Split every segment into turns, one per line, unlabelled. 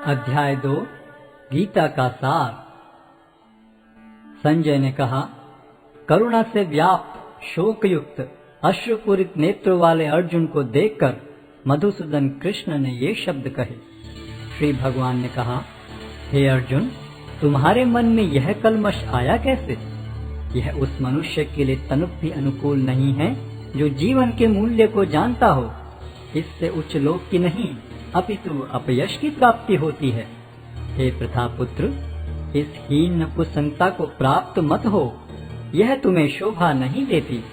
अध्याय 2 गीता का सार। संजय ने कहा, करुणा से व्याप्त शोकयुक्त अश्रुपूरित नेत्रों वाले अर्जुन को देखकर मधुसूदन कृष्ण ने ये शब्द कहे। श्री भगवान ने कहा, हे अर्जुन, तुम्हारे मन में यह कलमश आया कैसे? यह उस मनुष्य के लिए तनिक भी अनुकूल नहीं है जो जीवन के मूल्य को जानता हो। इससे उच्च लोक की नहीं अपितु अपयश की प्राप्ति होती है। हे प्रतापुत्र, इस हीन नपुंसकता को प्राप्त मत हो, यह तुम्हें शोभा नहीं देती।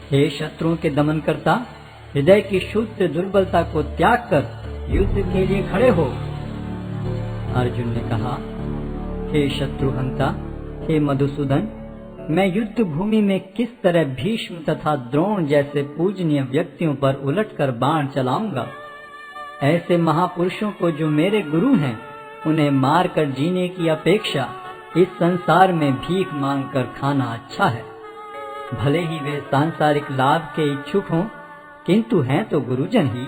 हे शत्रुओं के दमन करता, हृदय की शुद्ध दुर्बलता को त्याग कर युद्ध के लिए खड़े हो। अर्जुन ने कहा, हे शत्रुहंता, हे मधुसूदन, मैं युद्ध भूमि में किस तरह भीष्म तथा द्रोण जैसे पूजनीय व्यक्तियों पर उलटकर बाण चलाऊंगा? ऐसे महापुरुषों को जो मेरे गुरु हैं, उन्हें मारकर जीने की अपेक्षा इस संसार में भीख मांगकर खाना अच्छा है। भले ही वे सांसारिक लाभ के इच्छुक हों, किंतु हैं तो गुरुजन ही।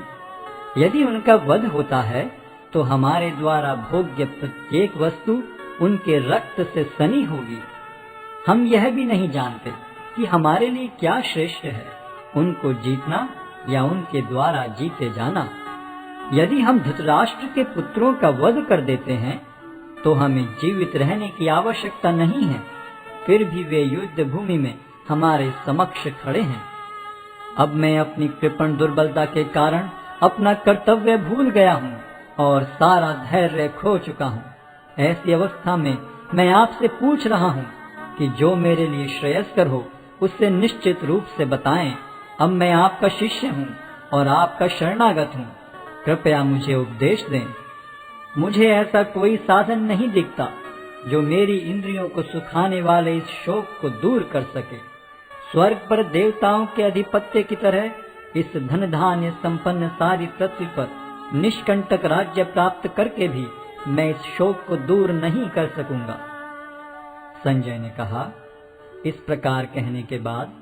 यदि उनका वध होता है तो हमारे द्वारा भोग्य प्रत्येक वस्तु उनके रक्त से सनी होगी। हम यह भी नहीं जानते कि हमारे लिए क्या श्रेष्ठ है, उनको जीतना या उनके द्वारा जीते जाना। यदि हम धृतराष्ट्र के पुत्रों का वध कर देते हैं तो हमें जीवित रहने की आवश्यकता नहीं है, फिर भी वे युद्ध भूमि में हमारे समक्ष खड़े हैं। अब मैं अपनी कृपण दुर्बलता के कारण अपना कर्तव्य भूल गया हूँ और सारा धैर्य खो चुका हूँ। ऐसी अवस्था में मैं आपसे पूछ रहा हूँ कि जो मेरे लिए श्रेयस्कर हो उससे निश्चित रूप से बताएं। अब मैं आपका शिष्य हूँ और आपका शरणागत हूँ, कृपया मुझे उपदेश दें। मुझे ऐसा कोई साधन नहीं दिखता जो मेरी इंद्रियों को सुखाने वाले इस शोक को दूर कर सके। स्वर्ग पर देवताओं के अधिपत्य की तरह इस धन धान्य संपन्न सारी पृथ्वी पर निष्कंटक राज्य प्राप्त करके भी मैं इस शोक को दूर नहीं कर सकूंगा। संजय ने कहा, इस प्रकार कहने के बाद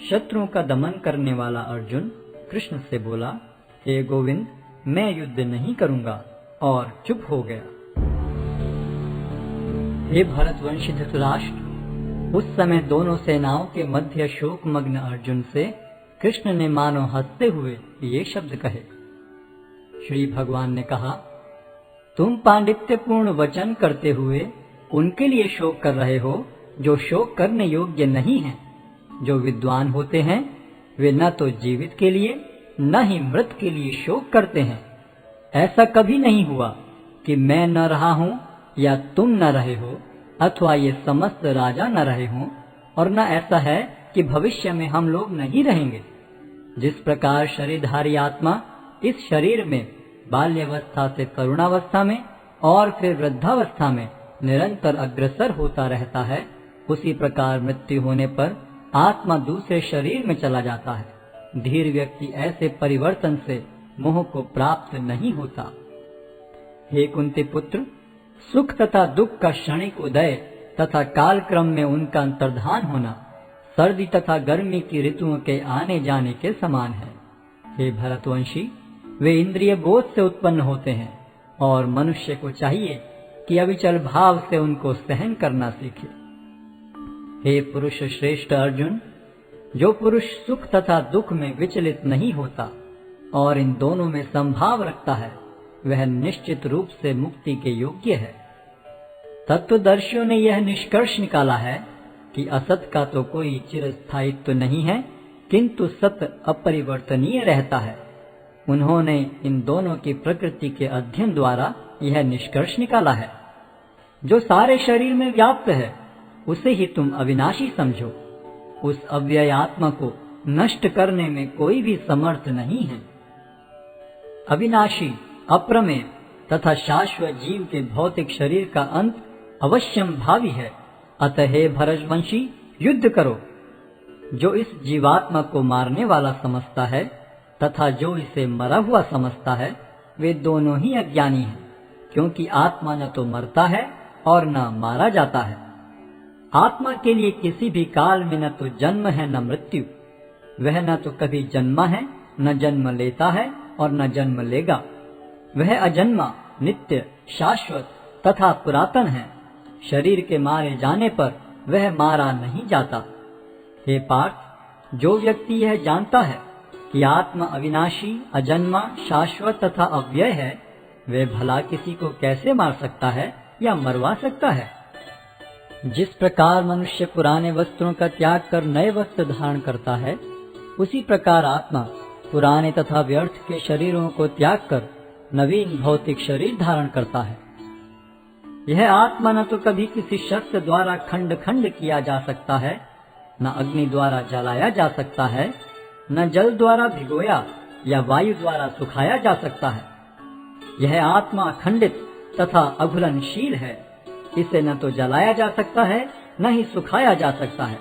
शत्रुओं का दमन करने वाला अर्जुन कृष्ण से बोला, हे गोविंद, मैं युद्ध नहीं करूंगा, और चुप हो गया। हे भरतवंशी धृतराष्ट्र, उस समय दोनों सेनाओं के मध्य शोकमग्न अर्जुन से कृष्ण ने मानो हंसते हुए ये शब्द कहे। श्री भगवान ने कहा, तुम पांडित्यपूर्ण वचन करते हुए उनके लिए शोक कर रहे हो जो शोक करने योग्य नहीं है। जो विद्वान होते हैं वे न तो जीवित के लिए न ही मृत के लिए शोक करते हैं। ऐसा कभी नहीं हुआ कि मैं न रहा हूं या तुम न रहे हो, अथवा ये समस्त राजा न रहे हों, और न ऐसा है कि भविष्य में हम लोग नहीं रहेंगे। जिस प्रकार शरीरधारी आत्मा इस शरीर में बाल्यावस्था से तरुणावस्था में और फिर वृद्धावस्था में निरंतर अग्रसर होता रहता है, उसी प्रकार मृत्यु होने पर आत्मा दूसरे शरीर में चला जाता है। धीर व्यक्ति ऐसे परिवर्तन से मोह को प्राप्त नहीं होता। हे कुंती पुत्र, सुख तथा दुख का क्षणिक उदय तथा कालक्रम में उनका अंतर्धान होना सर्दी तथा गर्मी की ऋतुओं के आने जाने के समान है। हे भरतवंशी, वे इंद्रिय बोध से उत्पन्न होते हैं और मनुष्य को चाहिए कि अविचल भाव से उनको सहन करना सीखे। हे पुरुष श्रेष्ठ अर्जुन, जो पुरुष सुख तथा दुख में विचलित नहीं होता और इन दोनों में संभाव रखता है, वह निश्चित रूप से मुक्ति के योग्य है। तत्वदर्शियों ने यह निष्कर्ष निकाला है कि असत का तो कोई चिरस्थायित्व नहीं है, किंतु सत अपरिवर्तनीय रहता है। उन्होंने इन दोनों की प्रकृति के अध्ययन द्वारा यह निष्कर्ष निकाला है। जो सारे शरीर में व्याप्त है उसे ही तुम अविनाशी समझो। उस अव्यय आत्मा को नष्ट करने में कोई भी समर्थ नहीं है। अविनाशी, अप्रमेय तथा शाश्वत जीव के भौतिक शरीर का अंत अवश्यम भावी है। अतः हे भरतवंशी, युद्ध करो। जो इस जीवात्मा को मारने वाला समझता है तथा जो इसे मरा हुआ समझता है, वे दोनों ही अज्ञानी हैं, क्योंकि आत्मा न तो मरता है और न मारा जाता है। आत्मा के लिए किसी भी काल में न तो जन्म है न मृत्यु। वह न तो कभी जन्मा है, न जन्म लेता है और न जन्म लेगा। वह अजन्मा नित्य, शाश्वत तथा पुरातन है। शरीर के मारे जाने पर वह मारा नहीं जाता। हे पार्थ, जो व्यक्ति यह जानता है कि आत्मा अविनाशी, अजन्मा, शाश्वत तथा अव्यय है, वे भला किसी को कैसे मार सकता है या मरवा सकता है। जिस प्रकार मनुष्य पुराने वस्त्रों का त्याग कर नए वस्त्र धारण करता है, उसी प्रकार आत्मा पुराने तथा व्यर्थ के शरीरों को त्याग कर नवीन भौतिक शरीर धारण करता है। यह आत्मा न तो कभी किसी शस्त्र द्वारा खंड खंड किया जा सकता है, न अग्नि द्वारा जलाया जा सकता है, न जल द्वारा भिगोया या वायु द्वारा सुखाया जा सकता है। यह आत्मा अखंडित तथा अघुलनशील है। इसे न तो जलाया जा सकता है, न ही सुखाया जा सकता है।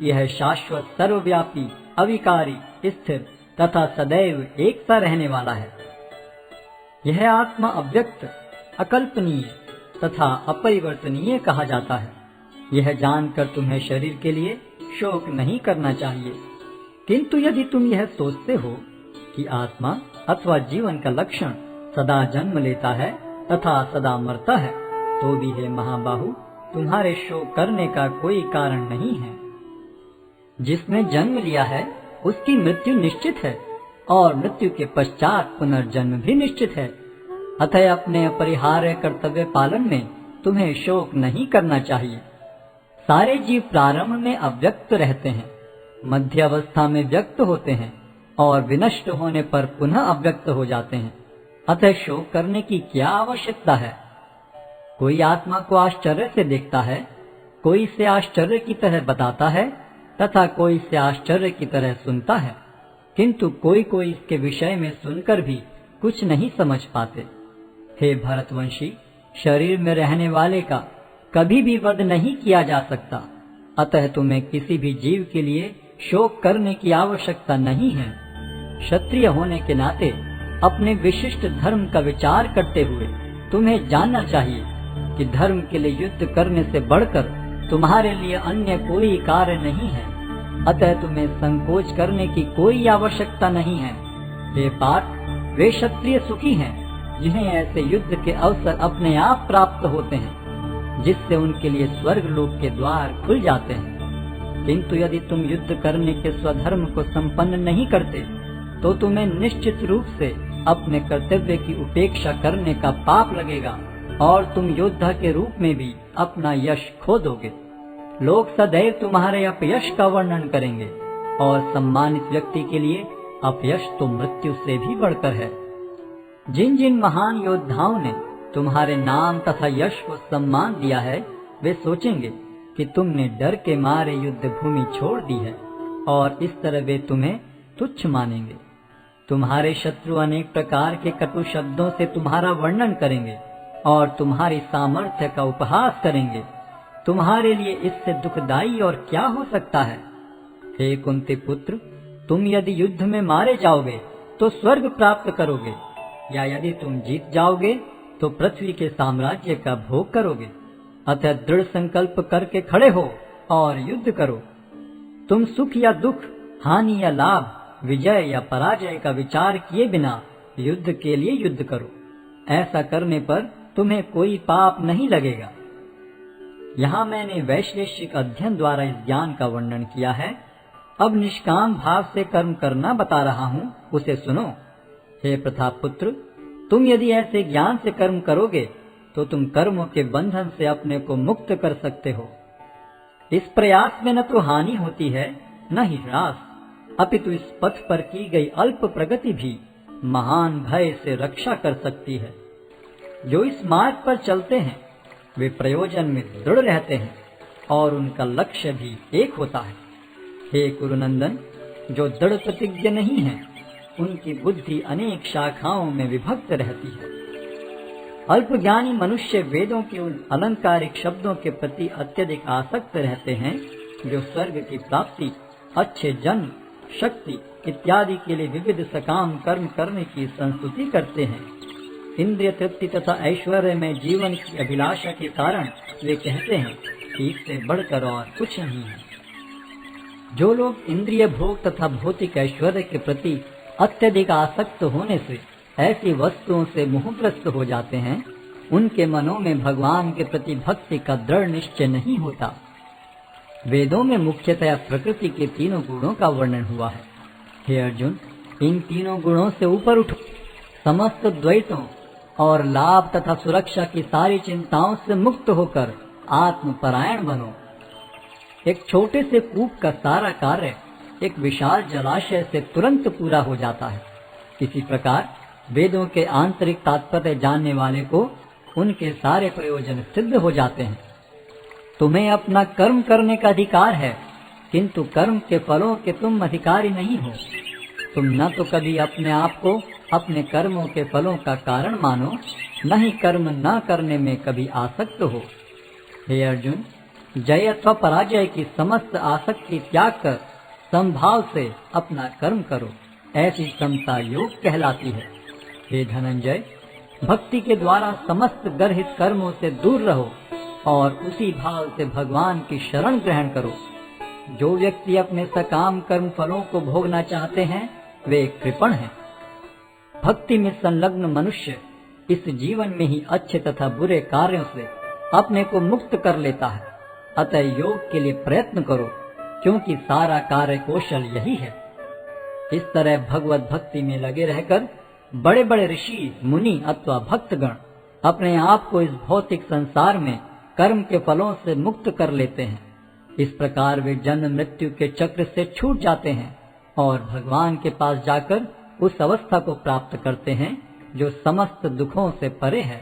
यह शाश्वत, सर्वव्यापी, अविकारी, स्थिर तथा सदैव एक सा रहने वाला है। यह आत्मा अव्यक्त, अकल्पनीय तथा अपरिवर्तनीय कहा जाता है। यह जानकर तुम्हें शरीर के लिए शोक नहीं करना चाहिए। किंतु यदि तुम यह सोचते हो कि आत्मा अथवा जीवन का लक्षण सदा जन्म लेता है तथा सदा मरता है, तो भी हे महाबाहु, तुम्हारे शोक करने का कोई कारण नहीं है। जिसने जन्म लिया है उसकी मृत्यु निश्चित है और मृत्यु के पश्चात पुनर्जन्म भी निश्चित है। अतः अपने अपरिहार्य कर्तव्य पालन में तुम्हें शोक नहीं करना चाहिए। सारे जीव प्रारंभ में अव्यक्त रहते हैं, मध्य अवस्था में व्यक्त होते हैं और विनष्ट होने पर पुनः अव्यक्त हो जाते हैं। अतः शोक करने की क्या आवश्यकता है। कोई आत्मा को आश्चर्य से देखता है, कोई इसे आश्चर्य की तरह बताता है तथा कोई इसे आश्चर्य की तरह सुनता है, किंतु कोई कोई इसके विषय में सुनकर भी कुछ नहीं समझ पाते। हे भरतवंशी, शरीर में रहने वाले का कभी भी वध नहीं किया जा सकता। अतः तुम्हें किसी भी जीव के लिए शोक करने की आवश्यकता नहीं है। क्षत्रिय होने के नाते अपने विशिष्ट धर्म का विचार करते हुए तुम्हें जानना चाहिए कि धर्म के लिए युद्ध करने से बढ़कर तुम्हारे लिए अन्य कोई कार्य नहीं है। अतः तुम्हें संकोच करने की कोई आवश्यकता नहीं है। हे पार्थ, वे क्षत्रिय सुखी हैं जिन्हें ऐसे युद्ध के अवसर अपने आप प्राप्त होते हैं, जिससे उनके लिए स्वर्ग लोक के द्वार खुल जाते हैं। किंतु यदि तुम युद्ध करने के स्वधर्म को संपन्न नहीं करते, तो तुम्हें निश्चित रूप से अपने कर्तव्य की उपेक्षा करने का पाप लगेगा और तुम योद्धा के रूप में भी अपना यश खो दोगे। लोग सदैव तुम्हारे अपयश का वर्णन करेंगे और सम्मानित व्यक्ति के लिए अपयश तो मृत्यु से भी बढ़कर है। जिन जिन महान योद्धाओं ने तुम्हारे नाम तथा यश को सम्मान दिया है, वे सोचेंगे कि तुमने डर के मारे युद्ध भूमि छोड़ दी है और इस तरह वे तुम्हें तुच्छ मानेंगे। तुम्हारे शत्रु अनेक प्रकार के कटु शब्दों से तुम्हारा वर्णन करेंगे और तुम्हारी सामर्थ्य का उपहास करेंगे। तुम्हारे लिए इससे दुखदाई और क्या हो सकता है। हे कुंती पुत्र, तुम यदि युद्ध में मारे जाओगे तो स्वर्ग प्राप्त करोगे, या यदि तुम जीत जाओगे तो पृथ्वी के साम्राज्य का भोग करोगे। अतः दृढ़ संकल्प करके खड़े हो और युद्ध करो। तुम सुख या दुख, हानि या लाभ, विजय या पराजय का विचार किए बिना युद्ध के लिए युद्ध करो। ऐसा करने पर तुम्हें कोई पाप नहीं लगेगा। यहाँ मैंने वैश्लेषिक अध्ययन द्वारा इस ज्ञान का वर्णन किया है। अब निष्काम भाव से कर्म करना बता रहा हूँ, उसे सुनो। हे प्रतापपुत्र, तुम यदि ऐसे ज्ञान से कर्म करोगे तो तुम कर्मों के बंधन से अपने को मुक्त कर सकते हो। इस प्रयास में न तो हानि होती है न ही ह्रास, अपितु इस पथ पर की गई अल्प प्रगति भी महान भय से रक्षा कर सकती है। जो इस मार्ग पर चलते हैं वे प्रयोजन में दृढ़ रहते हैं और उनका लक्ष्य भी एक होता है। हे कुरुनंदन, जो दृढ़ प्रतिज्ञ नहीं है उनकी बुद्धि अनेक शाखाओं में विभक्त रहती है। अल्पज्ञानी मनुष्य वेदों के उन अलंकारिक शब्दों के प्रति अत्यधिक आसक्त रहते हैं जो स्वर्ग की प्राप्ति, अच्छे जन्म, शक्ति इत्यादि के लिए विविध सकाम कर्म करने की संस्तुति करते हैं। इंद्रिय तृप्ति तथा ऐश्वर्य में जीवन की अभिलाषा के कारण वे कहते हैं कि इससे बढ़कर और कुछ नहीं है। जो लोग इंद्रिय भोग तथा भौतिक ऐश्वर्य के प्रति अत्यधिक आसक्त होने से ऐसी वस्तुओं से मोहग्रस्त हो जाते हैं, उनके मनों में भगवान के प्रति भक्ति का दृढ़ निश्चय नहीं होता। वेदों में मुख्यतया प्रकृति के तीनों गुणों का वर्णन हुआ है। हे अर्जुन, इन तीनों गुणों से ऊपर उठो, समस्त द्वैतों और लाभ तथा सुरक्षा की सारी चिंताओं से मुक्त होकर आत्मपरायण बनो। एक छोटे से कूप का सारा कार्य एक विशाल जलाशय से तुरंत पूरा हो जाता है। इसी प्रकार वेदों के आंतरिक तात्पर्य जानने वाले को उनके सारे प्रयोजन सिद्ध हो जाते हैं। तुम्हें अपना कर्म करने का अधिकार है, किंतु कर्म के फलों के तुम अधिकारी नहीं हो। तुम न तो कभी अपने आप को अपने कर्मों के फलों का कारण मानो, न ही कर्म न करने में कभी आसक्त हो। हे अर्जुन, जय अथवा पराजय की समस्त आसक्ति त्याग कर समभाव से अपना कर्म करो, ऐसी समता योग कहलाती है। हे धनंजय, भक्ति के द्वारा समस्त गर्हित कर्मों से दूर रहो और उसी भाव से भगवान की शरण ग्रहण करो। जो व्यक्ति अपने सकाम कर्म फलों को भोगना चाहते हैं, वे कृपण हैं। भक्ति में संलग्न मनुष्य इस जीवन में ही अच्छे तथा बुरे कार्यों से अपने को मुक्त कर लेता है। अतः योग के लिए प्रयत्न करो, क्योंकि सारा कार्य कौशल यही है। इस तरह भगवत भक्ति में लगे रहकर बड़े बड़े ऋषि, मुनि अथवा भक्तगण अपने आप को इस भौतिक संसार में कर्म के फलों से मुक्त कर लेते हैं। इस प्रकार वे जन्म मृत्यु के चक्र से छूट जाते हैं और भगवान के पास जाकर उस अवस्था को प्राप्त करते हैं जो समस्त दुखों से परे है।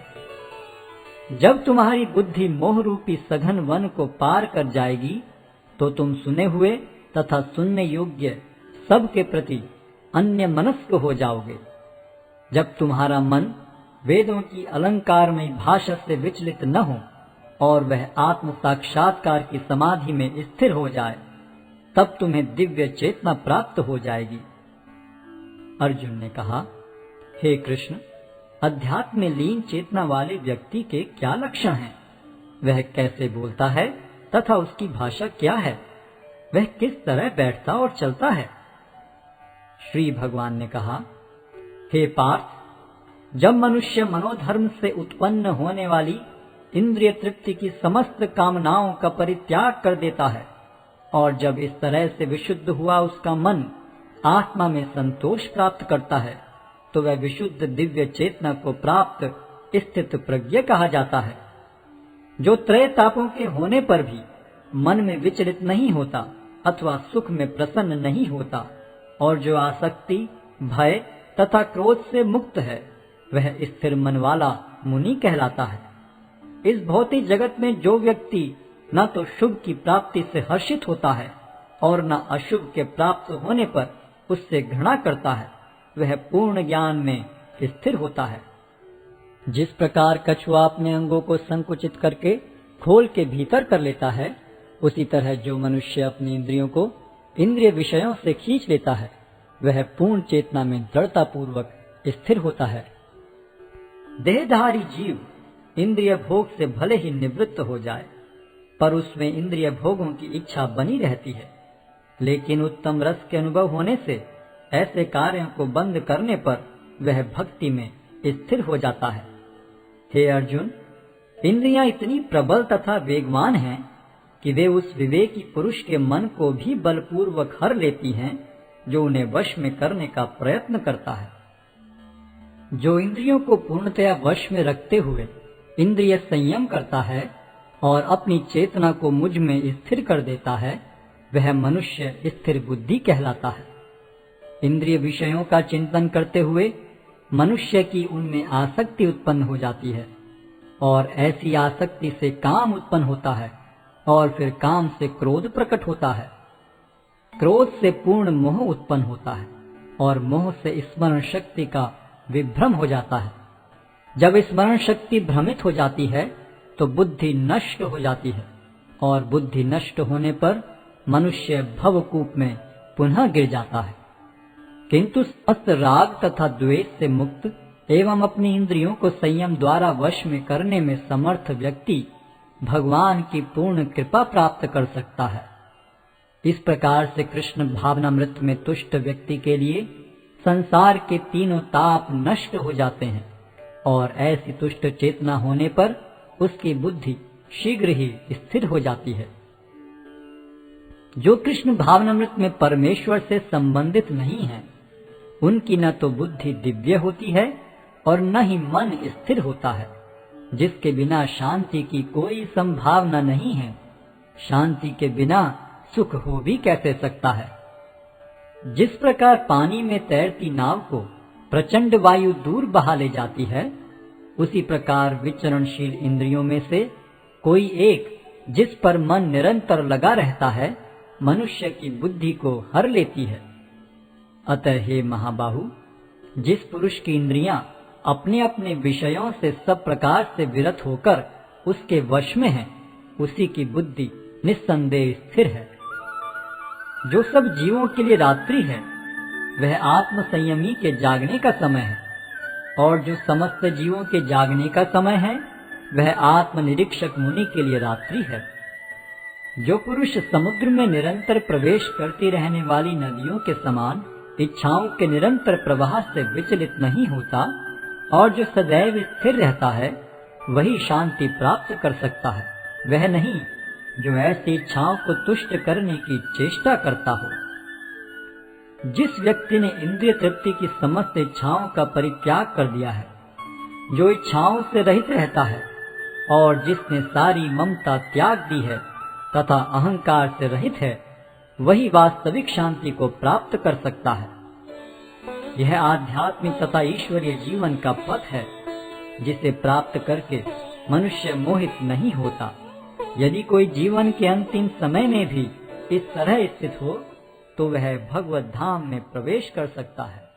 जब तुम्हारी बुद्धि मोह रूपी सघन वन को पार कर जाएगी, तो तुम सुने हुए तथा सुनने योग्य सब के प्रति अन्य मनस्क हो जाओगे। जब तुम्हारा मन वेदों की अलंकारमयी भाषा से विचलित न हो और वह आत्म साक्षात्कार की समाधि में स्थिर हो जाए, तब तुम्हें दिव्य चेतना प्राप्त हो जाएगी। अर्जुन ने कहा, हे कृष्ण, अध्यात्म में लीन चेतना वाले व्यक्ति के क्या लक्षण हैं? वह कैसे बोलता है तथा उसकी भाषा क्या है? वह किस तरह बैठता और चलता है? श्री भगवान ने कहा, हे पार्थ, जब मनुष्य मनोधर्म से उत्पन्न होने वाली इंद्रिय तृप्ति की समस्त कामनाओं का परित्याग कर देता है और जब इस तरह से विशुद्ध हुआ उसका मन आत्मा में संतोष प्राप्त करता है, तो वह विशुद्ध दिव्य चेतना को प्राप्त स्थित प्रज्ञ कहा जाता है, जो त्रय तापों के होने पर भी मन में विचलित नहीं होता अथवा सुख में प्रसन्न नहीं होता और जो आसक्ति, भय तथा क्रोध से मुक्त है, वह स्थिर मन वाला मुनि कहलाता है। इस भौतिक जगत में जो व्यक्ति न तो शुभ की प्राप्ति से हर्षित होता है और न अशुभ के प्राप्त होने पर उससे घृणा करता है, वह पूर्ण ज्ञान में स्थिर होता है। जिस प्रकार कछुआ अपने अंगों को संकुचित करके खोल के भीतर कर लेता है, उसी तरह जो मनुष्य अपनी इंद्रियों को इंद्रिय विषयों से खींच लेता है, वह पूर्ण चेतना में दृढ़ता पूर्वक स्थिर होता है। देहधारी जीव इंद्रिय भोग से भले ही निवृत्त हो जाए, पर उसमें इंद्रिय भोगों की इच्छा बनी रहती है। लेकिन उत्तम रस के अनुभव होने से ऐसे कार्यों को बंद करने पर वह भक्ति में स्थिर हो जाता है। हे अर्जुन, इंद्रियां इतनी प्रबल तथा वेगवान हैं कि वे उस विवेकी पुरुष के मन को भी बलपूर्वक हर लेती हैं, जो उन्हें वश में करने का प्रयत्न करता है। जो इंद्रियों को पूर्णतया वश में रखते हुए इंद्रिय संयम करता है और अपनी चेतना को मुझ में स्थिर कर देता है, वह मनुष्य स्थिर बुद्धि कहलाता है। इंद्रिय विषयों का चिंतन करते हुए मनुष्य की उनमें आसक्ति उत्पन्न हो जाती है और ऐसी आसक्ति से काम उत्पन्न होता है और फिर काम से क्रोध प्रकट होता है। क्रोध से पूर्ण मोह उत्पन्न होता है और मोह से स्मरण शक्ति का विभ्रम हो जाता है। जब स्मरण शक्ति भ्रमित हो जाती है तो बुद्धि नष्ट हो जाती है और बुद्धि नष्ट होने पर मनुष्य भवकूप में पुनः गिर जाता है। किंतु समस्त राग तथा द्वेष से मुक्त एवं अपनी इंद्रियों को संयम द्वारा वश में करने में समर्थ व्यक्ति भगवान की पूर्ण कृपा प्राप्त कर सकता है। इस प्रकार से कृष्ण भावनामृत में तुष्ट व्यक्ति के लिए संसार के तीनों ताप नष्ट हो जाते हैं और ऐसी तुष्ट चेतना होने पर उसकी बुद्धि शीघ्र ही स्थिर हो जाती है। जो कृष्ण भावनामृत में परमेश्वर से संबंधित नहीं है, उनकी न तो बुद्धि दिव्य होती है और न ही मन स्थिर होता है। जिसके बिना शांति की कोई संभावना नहीं है, शांति के बिना सुख हो भी कैसे सकता है। जिस प्रकार पानी में तैरती नाव को प्रचंड वायु दूर बहा ले जाती है, उसी प्रकार विचरणशील इंद्रियों में से कोई एक जिस पर मन निरंतर लगा रहता है, मनुष्य की बुद्धि को हर लेती है। अतः हे महाबाहु, जिस पुरुष की इंद्रियां अपने अपने विषयों से सब प्रकार से विरत होकर उसके वश में है, उसी की बुद्धि निस्संदेह स्थिर है। जो सब जीवों के लिए रात्रि है, वह आत्म संयमी के जागने का समय है, और जो समस्त जीवों के जागने का समय है, वह आत्म निरीक्षक मुनि के लिए रात्रि है। जो पुरुष समुद्र में निरंतर प्रवेश करती रहने वाली नदियों के समान इच्छाओं के निरंतर प्रवाह से विचलित नहीं होता और जो सदैव स्थिर रहता है, वही शांति प्राप्त कर सकता है, वह नहीं जो ऐसी इच्छाओं को तुष्ट करने की चेष्टा करता हो। जिस व्यक्ति ने इंद्रिय तृप्ति की समस्त इच्छाओं का परित्याग कर दिया है, जो इच्छाओं से रहित रहता है और जिसने सारी ममता त्याग दी है तथा अहंकार से रहित है, वही वास्तविक शांति को प्राप्त कर सकता है। यह आध्यात्मिक तथा ईश्वरीय जीवन का पथ है, जिसे प्राप्त करके मनुष्य मोहित नहीं होता। यदि कोई जीवन के अंतिम समय में भी इस तरह स्थित हो, तो वह भगवत धाम में प्रवेश कर सकता है।